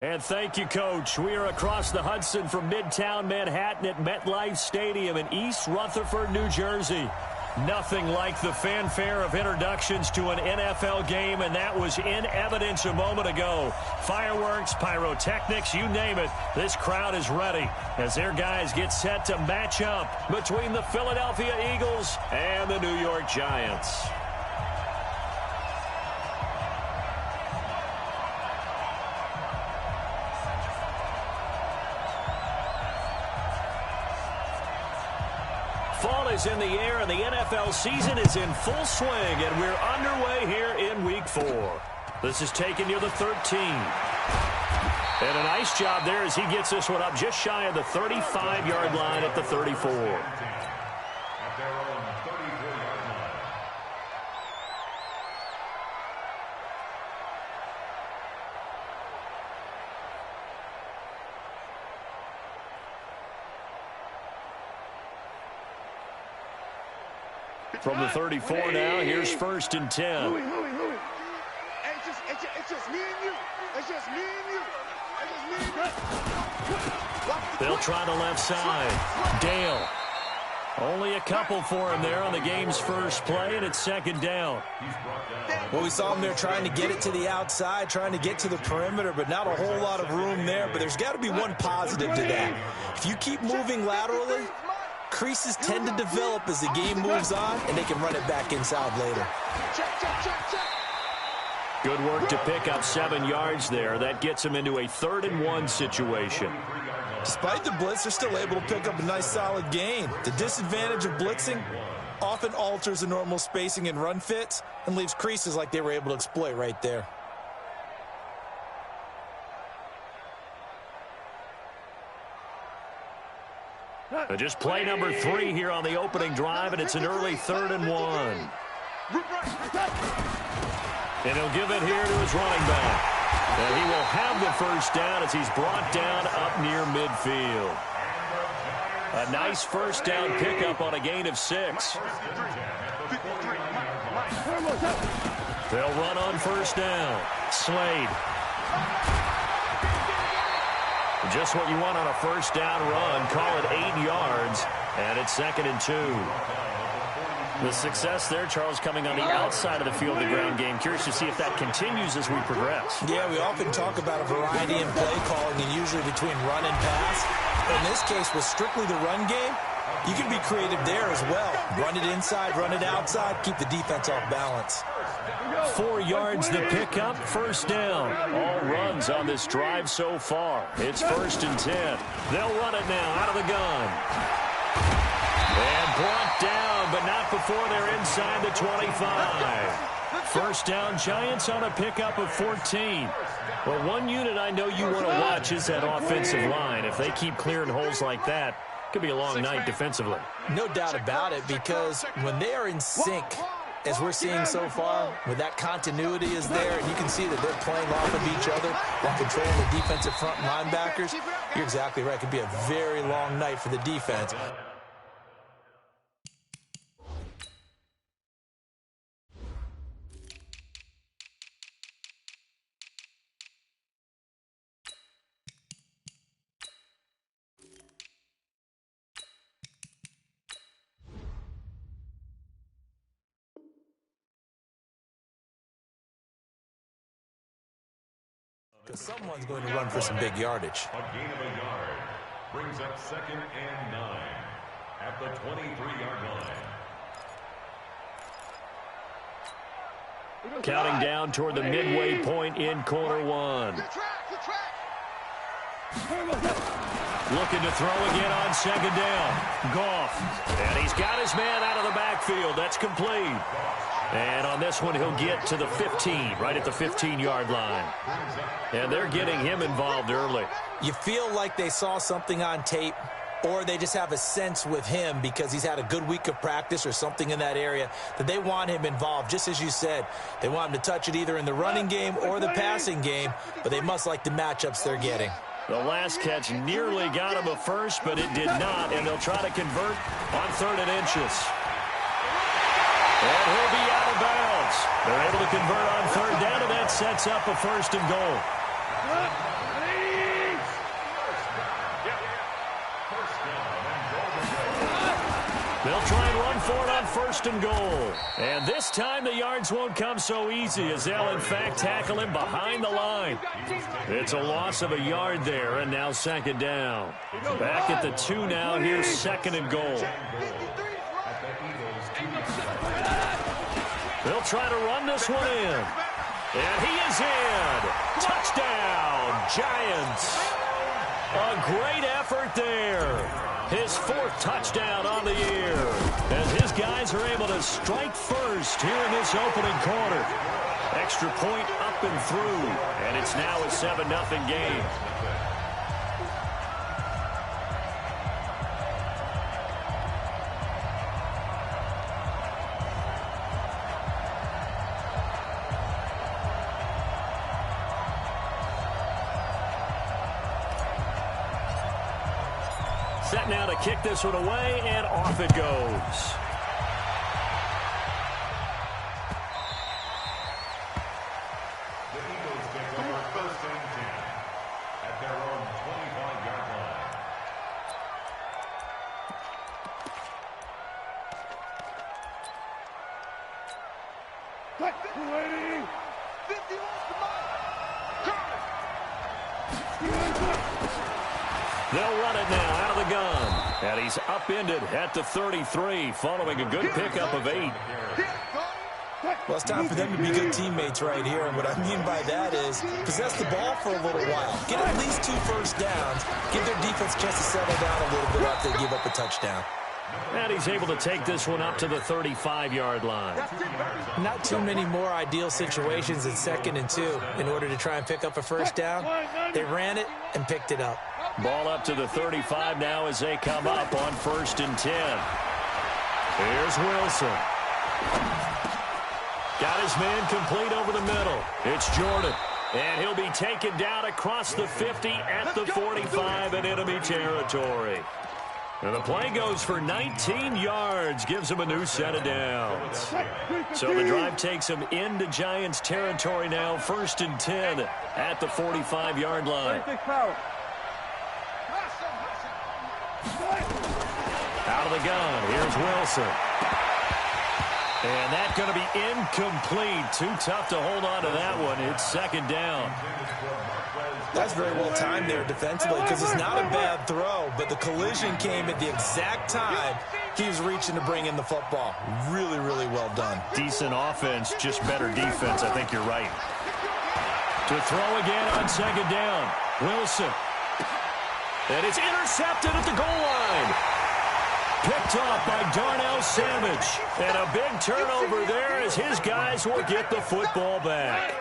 And thank you, Coach. We are across the Hudson from Midtown Manhattan at MetLife Stadium in East Rutherford, New Jersey. Nothing like the fanfare of introductions to an NFL game, and that was in evidence a moment ago. Fireworks, pyrotechnics, you name it. This crowd is ready as their guys get set to match up between the Philadelphia Eagles and the New York Giants. Fall is in the air, and the NFL season is in full swing, and we're underway here in Week 4. This is taking you to the 13. And a nice job there as he gets this one up just shy of the 35-yard line at the 34. From the 34 now, here's 1st and 10. Louis. It's just me and you. It's just me and you. It's just me and you. They'll try the left side. Dale. Only a couple for him there on the game's first play, and it's 2nd down. Well, we saw him there trying to get it to the outside, trying to get to the perimeter, but not a whole lot of room there. But there's got to be one positive to that. If you keep moving laterally, creases tend to develop as the game moves on, and they can run it back inside later. Good work to pick up 7 yards there. That gets them into a 3rd and 1 situation. Despite the blitz, they're still able to pick up a nice solid gain. The disadvantage of blitzing often alters the normal spacing and run fits and leaves creases like they were able to exploit right there. Just play number 3 here on the opening drive, and it's an early 3rd and 1. And he'll give it here to his running back. And he will have the first down as he's brought down up near midfield. A nice first down pickup on a gain of 6. They'll run on first down. Slade. Just what you want on a first down run. Call it 8 yards, and it's 2nd and 2. The success there, Charles, coming on the outside of the field, the ground game. Curious to see if that continues as we progress. Yeah, we often talk about a variety in play calling, and usually between run and pass. But in this case, with strictly the run game, you can be creative there as well. Run it inside, run it outside, keep the defense off balance. 4 yards the pickup, first down. All runs on this drive so far. It's 1st and 10. They'll run it now out of the gun. And brought down, but not before they're inside the 25. First down, Giants on a pickup of 14. Well, one unit I know you want to watch is that offensive line. If they keep clearing holes like that, it could be a long night defensively. No doubt about it, because when they are in sync, as we're seeing so far, when that continuity is there, and you can see that they're playing off of each other while controlling the defensive front linebackers, you're exactly right. It could be a very long night for the defense. Because someone's going to run for some big yardage. A gain of a yard brings up 2nd and 9 at the 23-yard line. Counting down toward the midway point in quarter 1. Looking to throw again on 2nd down. Goff. And he's got his man out of the backfield. That's complete. And on this one, he'll get to the 15, right at the 15-yard line. And they're getting him involved early. You feel like they saw something on tape, or they just have a sense with him because he's had a good week of practice or something in that area that they want him involved. Just as you said, they want him to touch it either in the running game or the passing game, but they must like the matchups they're getting. The last catch nearly got him a first, but it did not, and they'll try to convert on 3rd and inches. And he'll be out of bounds. They're able to convert on 3rd down, and that sets up a 1st and goal. They'll try and run for it on 1st and goal. And this time the yards won't come so easy as they'll, in fact, tackle him behind the line. It's a loss of a yard there, and now 2nd down. Back at the 2 now. Here's 2nd and goal. They'll try to run this one in. And he is in. Touchdown, Giants. A great effort there. His 4th touchdown on the year as his guys are able to strike first here in this opening quarter. Extra point up and through, and it's now a 7-0 game. Set now to kick this one away, and off it goes. The Eagles take over 1st and 10 at their own 25-yard line. Waiting. 50 wants the ball. They'll run it now out of the gun. And he's upended at the 33 following a good pickup of 8. Well, it's time for them to be good teammates right here. And what I mean by that is possess the ball for a little while. Get at least 2 first downs. Give their defense a chance to settle down a little bit after they give up a touchdown. And he's able to take this one up to the 35-yard line. Not too many more ideal situations in 2nd and 2 in order to try and pick up a first down. They ran it and picked it up. Ball up to the 35 now as they come up on 1st and 10. Here's Wilson. Got his man complete over the middle. It's Jordan. And he'll be taken down across the 50 at the 45 in enemy territory. And the play goes for 19 yards, gives him a new set of downs. So the drive takes him into Giants territory now, 1st and 10 at the 45-yard line. Out of the gun, here's Wilson. And that's going to be incomplete. Too tough to hold on to that one. It's 2nd down. That's very well timed there defensively because it's not a bad throw, but the collision came at the exact time he was reaching to bring in the football. Really, really well done. Decent offense, just better defense. I think you're right. To throw again on 2nd down. Wilson. And it's intercepted at the goal line. Picked off by Darnell Savage. And a big turnover there as his guys will get the football back.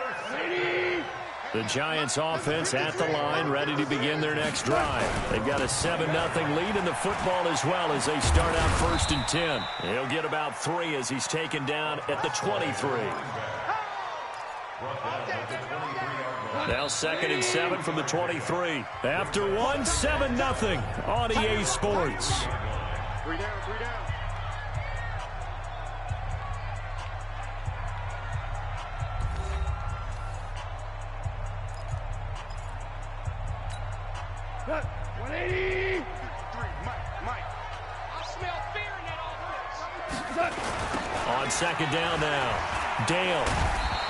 The Giants offense at the line, ready to begin their next drive. They've got a 7-0 lead in the football as well as they start out 1st and 10. He'll get about 3 as he's taken down at the 23. Now 2nd and 7 from the 23. After 1, 7-0 on EA Sports. 3 down, 3 down. Cut. 180. 3, Mike. I smell fear in that offense. On 2nd down now, Dale.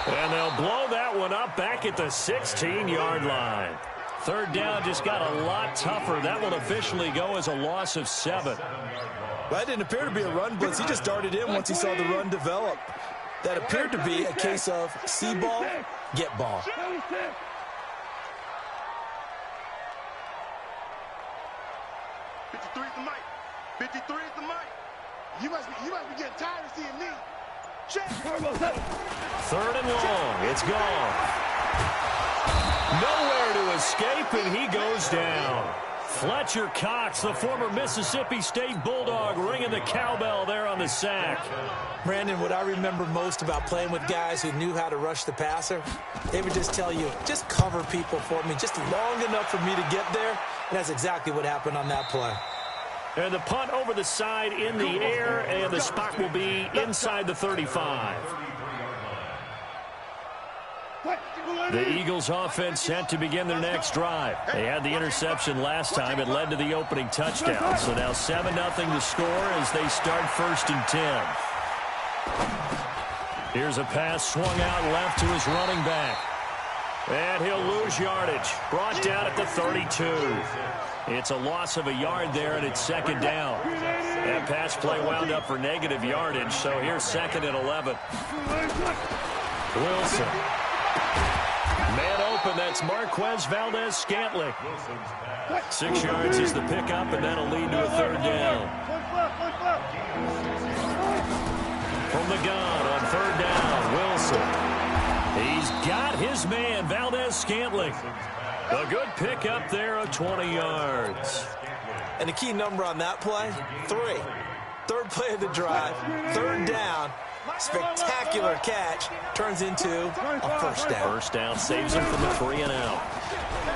And they'll blow that one up back at the 16-yard line. 3rd down just got a lot tougher. That will officially go as a loss of 7. Well, that didn't appear to be a run blitz. He just darted in once he saw the run develop. That appeared to be a case of see ball, get ball. 53 is the mic. 53 is the mic. You must be getting tired of seeing me. Check. 3rd and long. It's gone. Nowhere to escape, and he goes down. Fletcher Cox, the former Mississippi State Bulldog, ringing the cowbell there on the sack. Brandon, what I remember most about playing with guys who knew how to rush the passer, they would just tell you, just cover people for me, just long enough for me to get there. And that's exactly what happened on that play. And the punt over the side in the air, and the spot will be inside the 35. The Eagles offense set to begin their next drive. They had the interception last time. It led to the opening touchdown. So now 7-0 the score as they start 1st and 10. Here's a pass swung out left to his running back. And he'll lose yardage. Brought down at the 32. It's a loss of a yard there, and it's 2nd down. That pass play wound up for negative yardage, so here's 2nd and 11. Wilson. Man open, that's Marquez Valdes-Scantling. 6 yards is the pickup, and that'll lead to a 3rd down. From the gun on 3rd down, Wilson. He's got his man, Valdes-Scantling. A good pickup there of 20 yards. And the key number on that play, 3. 3rd play of the drive, 3rd down. Spectacular catch turns into a 1st down. 1st down saves him from the 3 and out.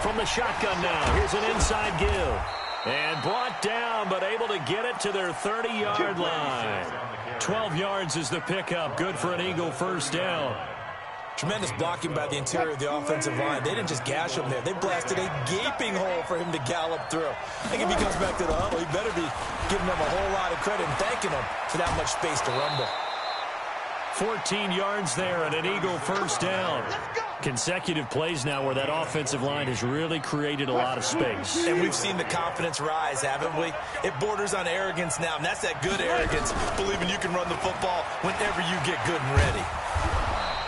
From the shotgun now, here's an inside give. And brought down, but able to get it to their 30-yard line. 12 yards is the pickup. Good for an Eagle 1st down. Tremendous blocking by the interior of the offensive line. They didn't just gash him there. They blasted a gaping hole for him to gallop through. I think if he comes back to the huddle, he better be giving them a whole lot of credit and thanking them for that much space to rumble. 14 yards there and an Eagle 1st down. Consecutive plays now where that offensive line has really created a lot of space. And we've seen the confidence rise, haven't we? It borders on arrogance now, and that's that good arrogance, believing you can run the football whenever you get good and ready.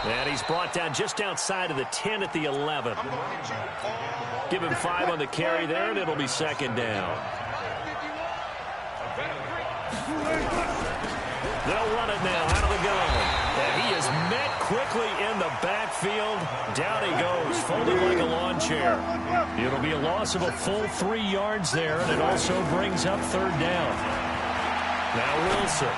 And he's brought down just outside of the 10 at the 11. Give him 5 on the carry there, and it'll be 2nd down. They'll run it now out of the gun. And he is met quickly in the backfield. Down he goes, folded like a lawn chair. It'll be a loss of a full 3 yards there, and it also brings up 3rd down. Now Wilson.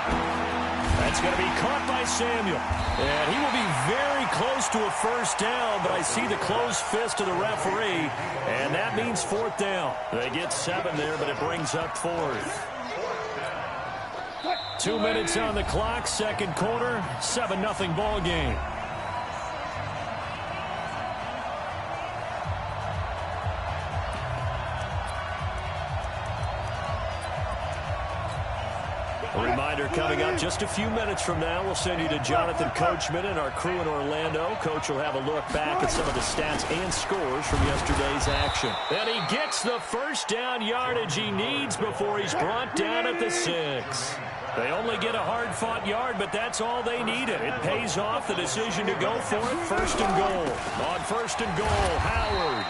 That's going to be caught by Samuel. And he will be very close to a 1st down, but I see the closed fist of the referee, and that means 4th down. They get 7 there, but it brings up 4th. 2 minutes on the clock, 2nd quarter, 7-0 ball game. A reminder coming up just a few minutes from now. We'll send you to Jonathan Coachman and our crew in Orlando. Coach will have a look back at some of the stats and scores from yesterday's action. And he gets the 1st down yardage he needs before he's brought down at the 6. They only get a hard-fought yard, but that's all they needed. It pays off the decision to go for it. 1st and goal. On 1st and goal, Howard.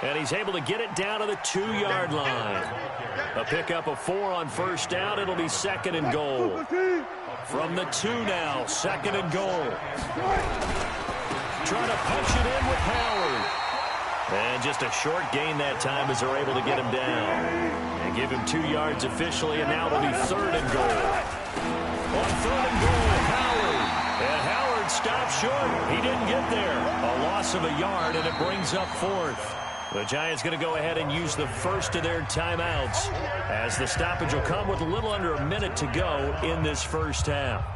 And he's able to get it down to the 2-yard line. A pickup of 4 on 1st down. It'll be 2nd and goal. From the 2 now, 2nd and goal. Trying to punch it in with Howard. And just a short gain that time as they're able to get him down. And give him 2 yards officially, and now it'll be 3rd and goal. On 3rd and goal, Howard. And Howard stopped short. He didn't get there. A loss of a yard, and it brings up 4th. The Giants going to go ahead and use the first of their timeouts as the stoppage will come with a little under a minute to go in this first half.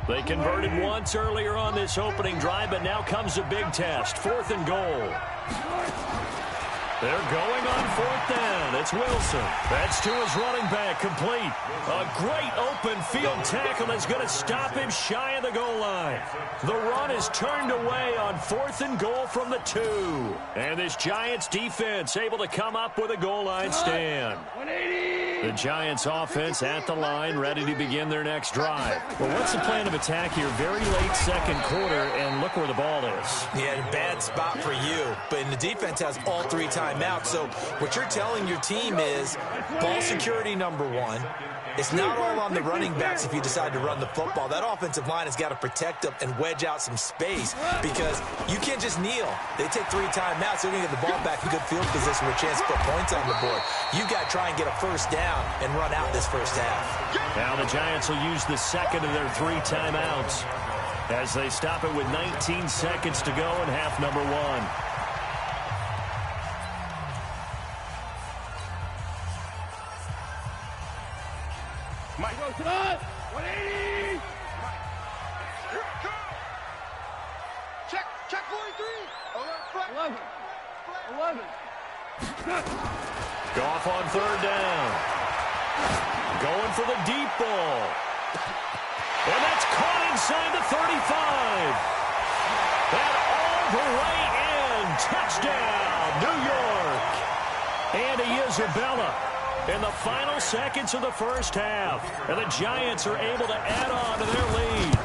They converted once earlier on this opening drive, but now comes a big test. 4th and goal. They're going on 4th down. It's Wilson. That's to his running back, complete. A great open field tackle that's going to stop him shy of the goal line. The run is turned away on 4th and goal from the 2. And this Giants defense able to come up with a goal line stand. The Giants offense at the line, ready to begin their next drive. Well, what's the plan of attack here? Very late 2nd quarter, and look where the ball is. Yeah, bad spot for you, but the defense has all 3 timeouts. So what you're telling your team is ball security number 1. It's not all on the running backs if you decide to run the football. That offensive line has got to protect them and wedge out some space because you can't just kneel. They take 3 timeouts. They're going to get the ball back in good field position with a chance to put points on the board. You've got to try and get a 1st down and run out this first half. Now the Giants will use the 2nd of their 3 timeouts as they stop it with 19 seconds to go in half number 1. 11. Goff on third down. Going for the deep ball. And that's caught inside the 35. And all the way in. Touchdown, New York. Andy Isabella in the final seconds of the first half. And the Giants are able to add on to their lead.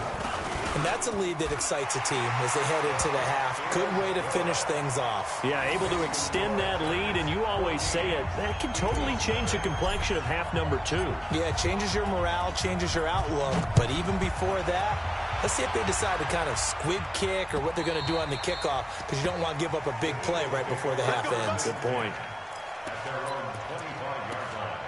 And that's a lead that excites a team as they head into the half. Good way to finish things off. Yeah, able to extend that lead, and you always say it, that can totally change the complexion of half number 2. Yeah, it changes your morale, changes your outlook. But even before that, let's see if they decide to kind of squib kick or what they're going to do on the kickoff, because you don't want to give up a big play right before the half ends. Good point. At their own 25-yard line.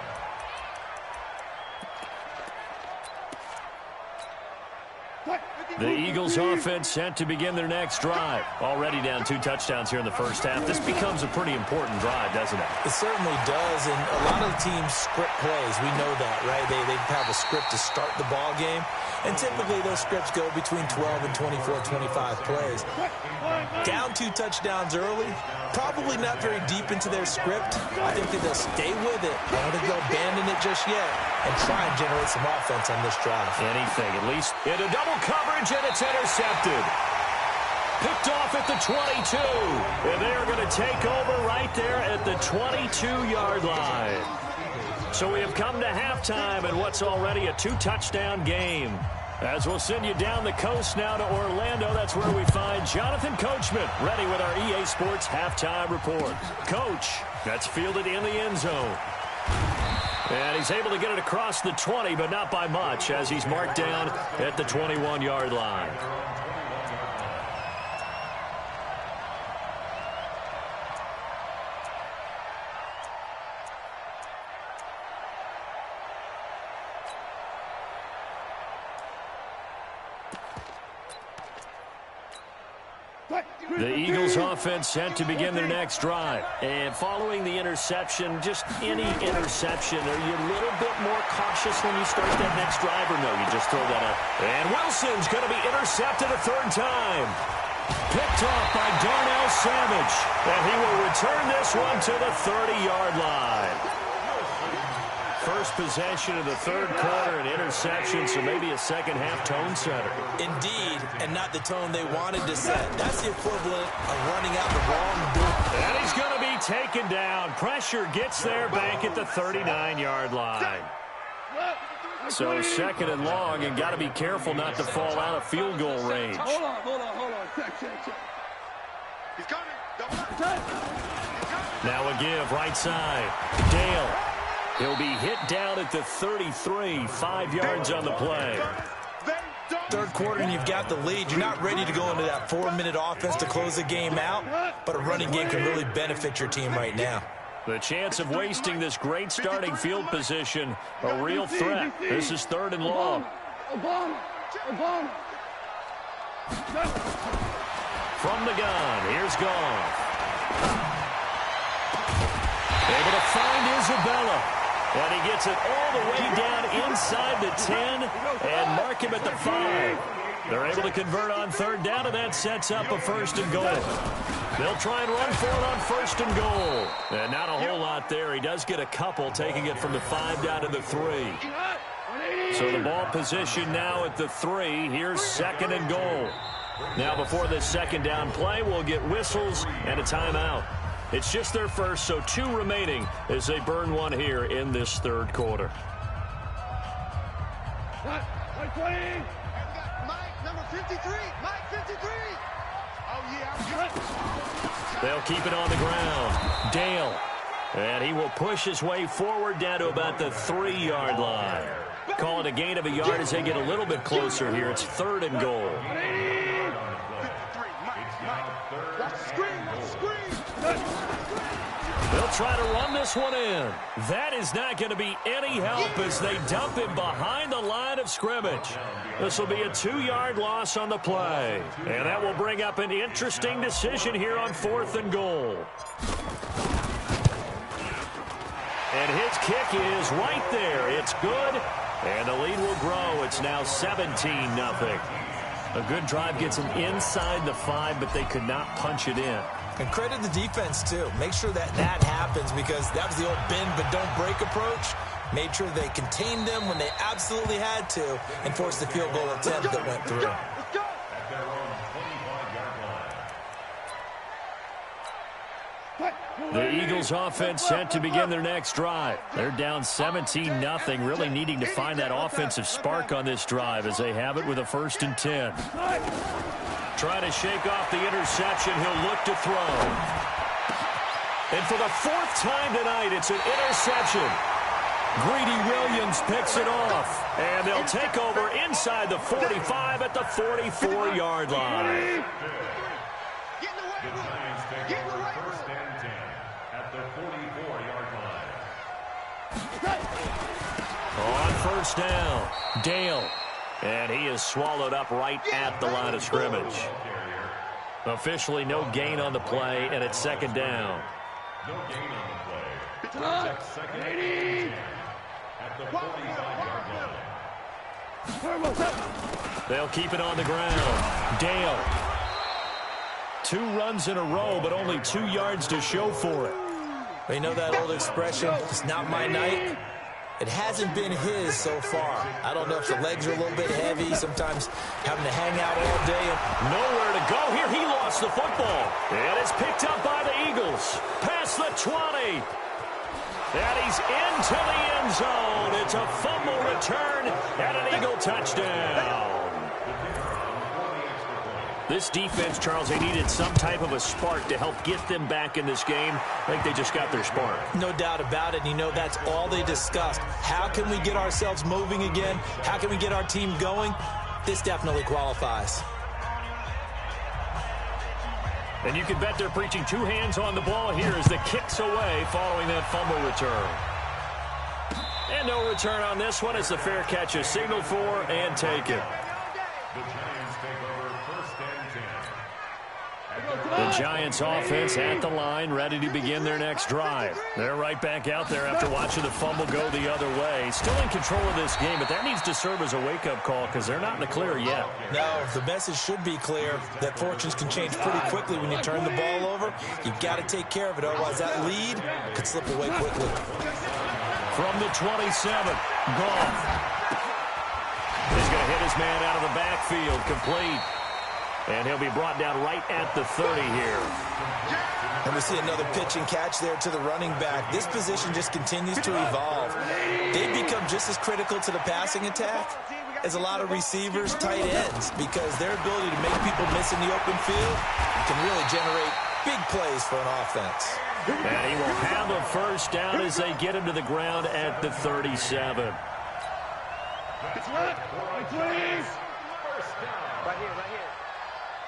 The Eagles offense set to begin their next drive. Already down 2 touchdowns here in the first half. This becomes a pretty important drive, doesn't it? It certainly does, and a lot of teams script plays. We know that, right? They have a script to start the ball game, and typically those scripts go between 12 and 24, 25 plays. Down 2 touchdowns early, probably not very deep into their script. I think that they'll stay with it. I don't think they'll abandon it just yet and try and generate some offense on this drive. Anything, at least into double coverage, and it's intercepted. Picked off at the 22. And they are going to take over right there at the 22-yard line. So we have come to halftime in what's already a 2-touchdown game. As we'll send you down the coast now to Orlando, that's where we find Jonathan Coachman, ready with our EA Sports halftime report. Coach, that's fielded in the end zone. And he's able to get it across the 20, but not by much, as he's marked down at the 21-yard line. The Eagles offense set to begin their next drive. And following the interception, just any interception, are you a little bit more cautious when you start that next drive, or no, you just throw that up? And Wilson's going to be intercepted a third time. Picked off by Darnell Savage. And he will return this one to the 30-yard line. First possession of the third quarter, an interception, so maybe a second-half tone setter. Indeed, and not the tone they wanted to set. That's the equivalent of running out the wrong door. And he's going to be taken down. Pressure gets there back at the 39-yard line. So second and long, and got to be careful not to fall out of field goal range. Hold on. Check. He's coming. Now a give, right side. Dale. He'll be hit down at the 33, 5 yards on the play. Third quarter and you've got the lead. You're not ready to go into that 4-minute offense to close the game out, but a running game can really benefit your team right now. The chance of wasting this great starting field position, a real threat. This is third and long. Obama. From the gun, here's Goff. Able to find Isabella. And he gets it all the way down inside the 10 and mark him at the 5. They're able to convert on third down, and that sets up a first and goal. They'll try and run for it on first and goal. And not a whole lot there. He does get a couple, taking it from the 5 down to the 3. So the ball position now at the 3. Here's second and goal. Now before this second down play, we'll get whistles and a timeout. It's just their first, so 2 remaining as they burn one here in this third quarter. Mike, number 53. Mike, 53. Oh, yeah. They'll keep it on the ground. Dale. And he will push his way forward down to about the 3-yard line. Call it a gain of a yard as they get a little bit closer here. It's third and goal. They'll try to run this one in. That is not going to be any help as they dump him behind the line of scrimmage. This will be a 2-yard loss on the play. And that will bring up an interesting decision here on fourth and goal. And his kick is right there. It's good. And the lead will grow. It's now 17-0. A good drive gets him inside the 5, but they could not punch it in. And credit the defense, too. Make sure that happens, because that was the old bend but don't break approach. Made sure they contained them when they absolutely had to and forced the field goal attempt that went through. At their own 25-yard line. The Eagles offense set to begin their next drive. They're down 17-0, really needing to find that offensive spark on this drive as they have it with a 1st and 10. Trying to shake off the interception. He'll look to throw. And for the 4th time tonight, it's an interception. Greedy Williams picks it off. And they'll take over inside the 45 at the 44-yard line. The Giants take over 1st and 10 at the 44-yard line. On 1st down, Dale. And he is swallowed up right at the line of scrimmage. Officially no gain on the play, and it's 2nd down. No gain on the play. It's 2nd and 10 at the 45-yard line. They'll keep it on the ground. Dale. 2 runs in a row, but only 2 yards to show for it. Well, you know that old expression, it's not my night? It hasn't been his so far. I don't know if the legs are a little bit heavy, sometimes having to hang out all day. Nowhere to go here. He lost the football. And it's picked up by the Eagles. Past the 20. And he's into the end zone. It's a fumble return and an Eagle touchdown. This defense, Charles, they needed some type of a spark to help get them back in this game. I think they just got their spark. No doubt about it. And you know, that's all they discussed. How can we get ourselves moving again? How can we get our team going? This definitely qualifies. And you can bet they're preaching 2 hands on the ball here as the kick's away following that fumble return. And no return on this one. It's a fair catch, a signal for and taken. The Giants take over 1st and 10. The Giants offense at the line, ready to begin their next drive. They're right back out there after watching the fumble go the other way. Still in control of this game, but that needs to serve as a wake-up call because they're not in the clear yet. No, the message should be clear that fortunes can change pretty quickly when you turn the ball over. You've got to take care of it, otherwise that lead could slip away quickly. From the 27, Goff. He's going to hit his man out of the backfield, complete. And he'll be brought down right at the 30 here. And we see another pitch and catch there to the running back. This position just continues to evolve. They become just as critical to the passing attack as a lot of receivers, tight ends, because their ability to make people miss in the open field can really generate big plays for an offense. And he will have a 1st down as they get him to the ground at the 37. It's left. Please. 1st down. Right here.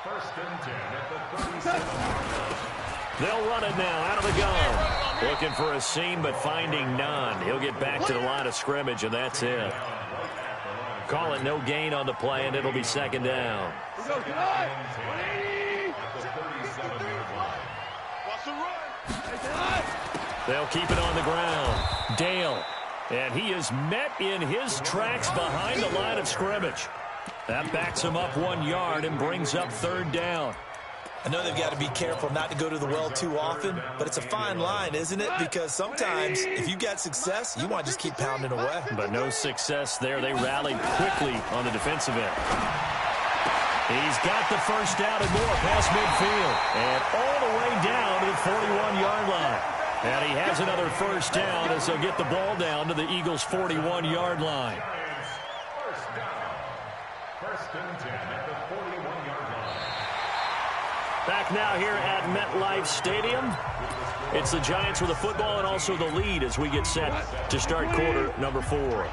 1st and 10 at the 37. They'll run it now out of the gun. Looking for a seam, but finding none. He'll get back to the line of scrimmage, and that's it. Call it no gain on the play, and it'll be 2nd down. They'll keep it on the ground. Dale. And he is met in his tracks behind the line of scrimmage. That backs him up 1 yard and brings up 3rd down. I know they've got to be careful not to go to the well too often, but it's a fine line, isn't it? Because sometimes, if you got success, you want to just keep pounding away. But no success there. They rallied quickly on the defensive end. He's got the 1st down and more past midfield. And all the way down to the 41-yard line. And he has another 1st down as they'll get the ball down to the Eagles' 41-yard line. 1st and 10 at the 41-yard line. Back now here at MetLife Stadium. It's the Giants with the football and also the lead as we get set to start quarter number 4.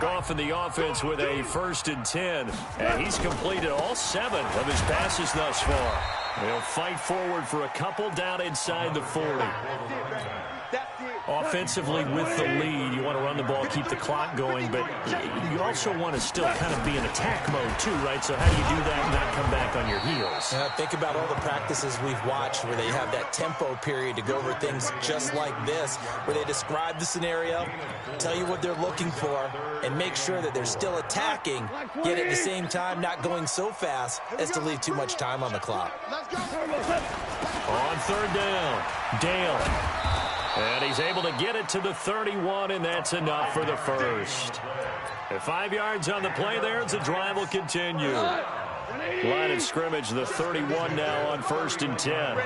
Goff in the offense with a 1st and 10. And he's completed all 7 of his passes thus far. They'll fight forward for a couple down inside the 40. Offensively with the lead, you want to run the ball, keep the clock going, but you also want to still kind of be in attack mode too, right? So how do you do that and not come back on your heels? Think about all the practices we've watched where they have that tempo period to go over things just like this, where they describe the scenario, tell you what they're looking for, and make sure that they're still attacking, yet at the same time not going so fast as to leave too much time on the clock. Let's go. On third down, Dale. And he's able to get it to the 31, and that's enough for the first. At 5 yards on the play there as the drive will continue. Line of scrimmage, the 31 now on 1st and 10.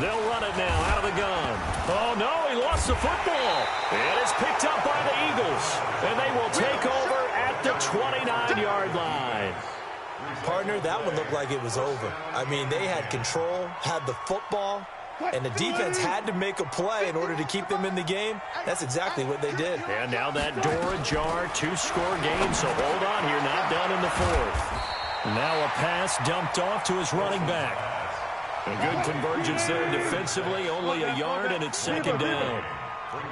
They'll run it now out of the gun. Oh, no, he lost the football. It is picked up by the Eagles, and they will take over at the 29-yard line. Partner, that one looked like it was over. I mean, they had control, had the football, and the defense had to make a play in order to keep them in the game. That's exactly what they did. And now that door ajar, 2-score game, so hold on here, not done in the 4th. Now a pass dumped off to his running back. A good convergence there defensively, only a yard, and it's 2nd down.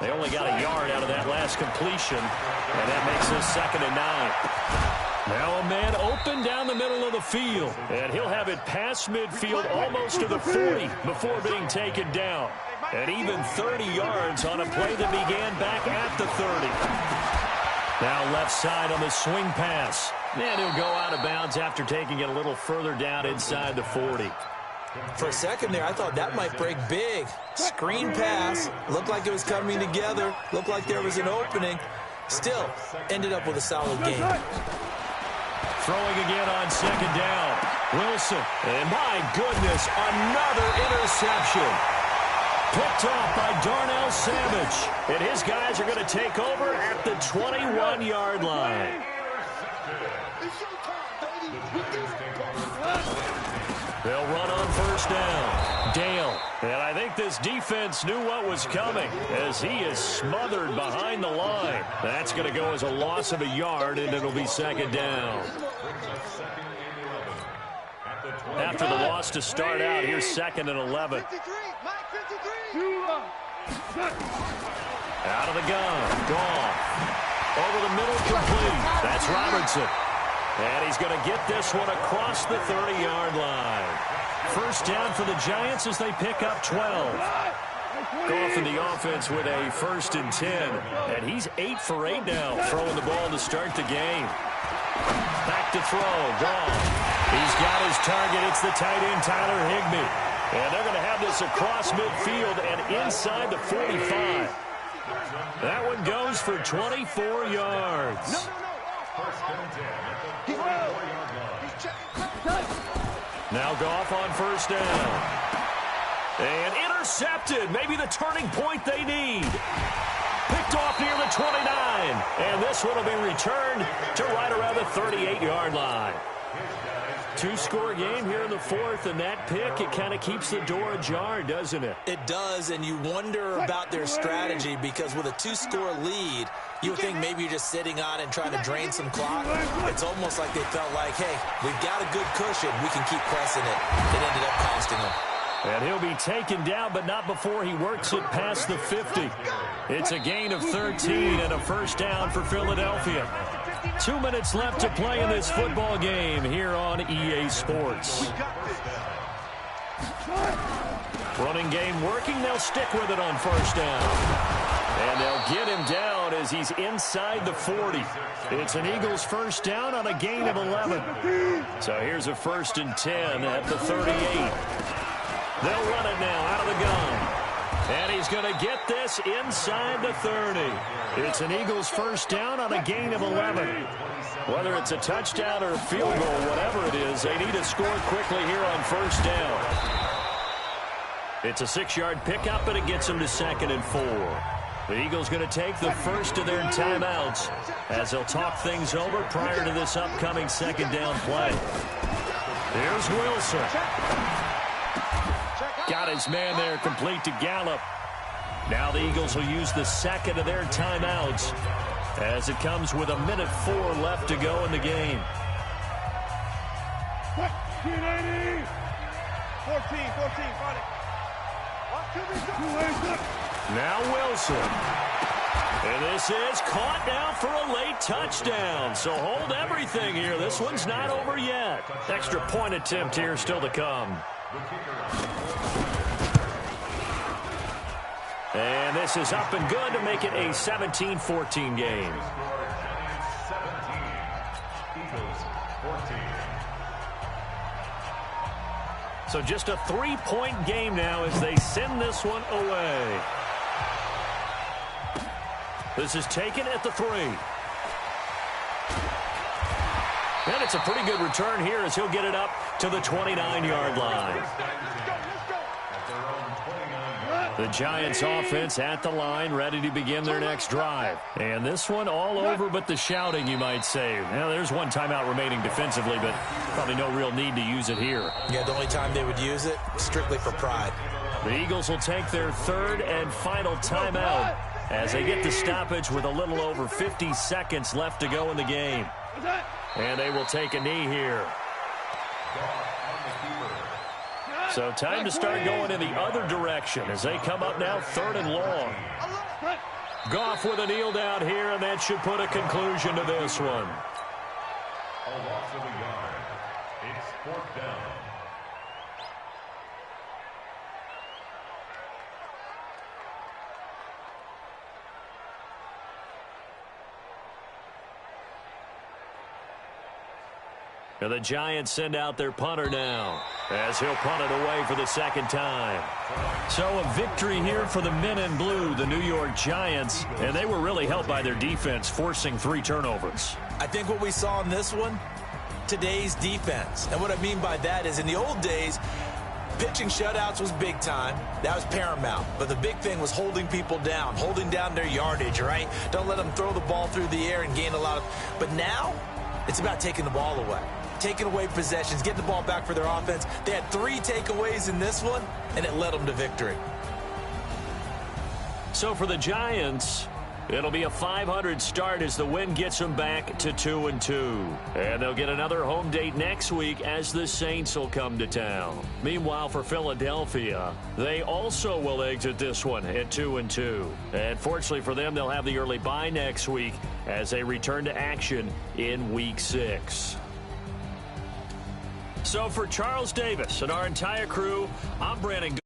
They only got a yard out of that last completion, and that makes this 2nd and 9. Now a man open down the middle of the field, and he'll have it past midfield almost to the 40 before being taken down. And even 30 yards on a play that began back at the 30. Now left side on the swing pass. And he'll go out of bounds after taking it a little further down inside the 40. For a second there, I thought that might break big. Screen pass. Looked like it was coming together. Looked like there was an opening. Still, ended up with a solid game. Throwing again on 2nd down. Wilson. And my goodness, another interception. Picked off by Darnell Savage. And his guys are going to take over at the 21-yard line. They'll run on 1st down. Dale. And I think this defense knew what was coming as he is smothered behind the line. That's going to go as a loss of a yard, and it'll be 2nd down. After the loss to start out, here's 2nd and 11. Out of the gun. Goff. Over the middle, complete. That's Robertson. And he's going to get this one across the 30-yard line. 1st down for the Giants as they pick up 12. Goff in the offense with a 1st and 10. And he's 8 for 8 now, throwing the ball to start the game. Back to throw. Goff. He's got his target. It's the tight end, Tyler Higbee. And they're going to have this across midfield and inside the 45. That one goes for 24 yards. Now Goff on 1st down. And intercepted. Maybe the turning point they need. Picked off near the 29. And this one will be returned to right around the 38-yard line. 2-score game here in the 4th, and that pick, it kind of keeps the door ajar, doesn't it? It does, and you wonder about their strategy because with a 2-score lead, you would think maybe you're just sitting on and trying to drain some clock. It's almost like they felt like, hey, we've got a good cushion. We can keep pressing it. It ended up costing them. And he'll be taken down, but not before he works it past the 50. It's a gain of 13 and a 1st down for Philadelphia. 2 minutes left to play in this football game here on EA Sports. Running game working. They'll stick with it on 1st down. And they'll get him down as he's inside the 40. It's an Eagles 1st down on a gain of 11. So here's a 1st and 10 at the 38. They'll run it now out of the gun. And he's going to get this inside the 30. It's an Eagles 1st down on a gain of 11. Whether it's a touchdown or a field goal, whatever it is, they need to score quickly here on 1st down. It's a 6-yard pickup, and it gets them to 2nd and 4. The Eagles going to take the first of their timeouts as they'll talk things over prior to this upcoming 2nd down play. Here's Wilson. Got his man there complete to Gallup. Now the Eagles will use the 2nd of their timeouts as it comes with 1:04 left to go in the game. 14, got it. Now Wilson. And this is caught now for a late touchdown. So hold everything here. This one's not over yet. Extra point attempt here still to come. And this is up and good to make it a 17-14 game. So just a 3-point game now as they send this one away. This is taken at the 3. And it's a pretty good return here as he'll get it up to the 29-yard line. The Giants offense at the line, ready to begin their next drive. And this one all over but the shouting, you might say. Now, there's one timeout remaining defensively, but probably no real need to use it here. Yeah, the only time they would use it, strictly for pride. The Eagles will take their third and final timeout as they get the stoppage with a little over 50 seconds left to go in the game. And they will take a knee here. So time to start going in the other direction as they come up now 3rd and long. Goff with a kneel down here, and that should put a conclusion to this one. A loss of a yard. It's 4th down. And the Giants send out their punter now as he'll punt it away for the second time. So a victory here for the men in blue, the New York Giants, and they were really helped by their defense forcing 3 turnovers. I think what we saw in this one, today's defense. And what I mean by that is in the old days, pitching shutouts was big time. That was paramount. But the big thing was holding people down, holding down their yardage, right? Don't let them throw the ball through the air and gain a lot of... But now, it's about taking the ball away. Taking away possessions, getting the ball back for their offense. They had 3 takeaways in this one, and it led them to victory. So for the Giants, it'll be a .500 start as the win gets them back to 2-2. And they'll get another home date next week as the Saints will come to town. Meanwhile, for Philadelphia, they also will exit this one at 2-2. And fortunately for them, they'll have the early bye next week as they return to action in Week 6. So for Charles Davis and our entire crew, I'm Brandon.